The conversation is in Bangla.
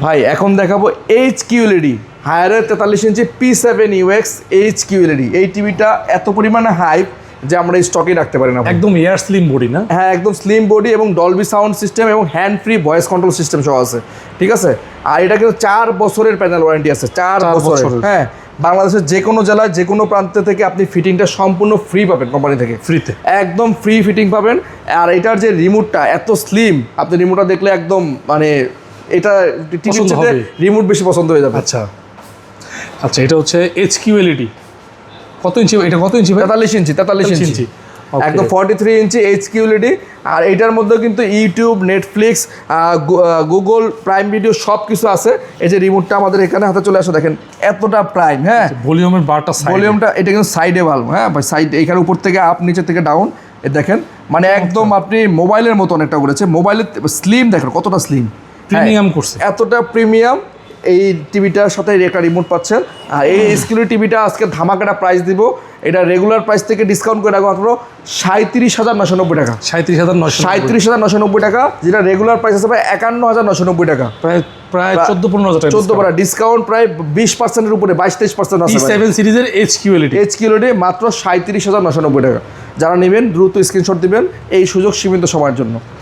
ভাই এখন দেখাবো HQLED হায়ারের 43 ইঞ্চি P7UX HQLED। এই টিভিটা এত পরিমাণে হাইপ যে আমরা স্টকে রাখতে পারি না। একদম এয়ার স্লিম বডি না? হ্যাঁ, একদম স্লিম বডি এবং ডলবি সাউন্ড সিস্টেম এবং hand free voice control system সহ আছে, ঠিক আছে। আর এটা কিন্তু 4 বছরের প্যানেল ওয়ারেন্টি আছে, 4 বছরের। হ্যাঁ, বাংলাদেশের যে কোনো জেলায় যে কোনো প্রান্ত থেকে আপনি ফিটিংটা সম্পূর্ণ ফ্রি পাবেন কোম্পানি থেকে, ফ্রিতে, একদম ফ্রি ফিটিং পাবেন। আর এটার যে রিমোটটা এত স্লিম, আপনি রিমোটটা দেখলে একদম মানে এটা টিভির চেয়ে রিমোট বেশি পছন্দ হয়ে যাবে। আচ্ছা আচ্ছা, এটা হচ্ছে HQLED। কত ইঞ্চি এটা? কত ইঞ্চি ভাই? 43 ইঞ্চি একদম 43 ইঞ্চি HQLED। আর এটার মধ্যে কিন্তু YouTube, Netflix, Google prime video সব কিছু আছে। এই যে রিমোটটা আমাদের এখানে হাতে চলে আসো, দেখেন এতটা প্রাইম। হ্যাঁ, ভলিউমের বারটা, ভলিউমটা এটা কিন্তু সাইডে ভালো। হ্যাঁ ভাই, সাইড এখানে উপর থেকে আপ, নিচে থেকে ডাউন, দেখেন মানে একদম আপনি মোবাইলের মতো অনেকটা করেছে। মোবাইলের স্লিম দেখেন কতটা স্লিম, প্রিমিয়াম করছে, এতটা প্রিমিয়াম। এই টিভিটার সাথে একটা রিমোট পাচ্ছেন। আর এই HQLED টিভিটা আজকে ধামাকাটা প্রাইস দিব। এটা রেগুলার প্রাইস থেকে ডিসকাউন্ট করে রাখবো মাত্র 37,990 টাকা। 37,990 টাকা, যেটা রেগুলার প্রাইস আছে প্রায় 51,990 টাকা, প্রায় 14-15 টাকা, 14 টাকা ডিসকাউন্ট, প্রায় 20%-এর উপরে, 22-23% আছে। P7 সিরিজের HQLED মাত্র 37,990 টাকা। যারা নেবেন দ্রুত স্ক্রিনশট দিবেন, এই সুযোগ সীমিত সময়ের জন্য।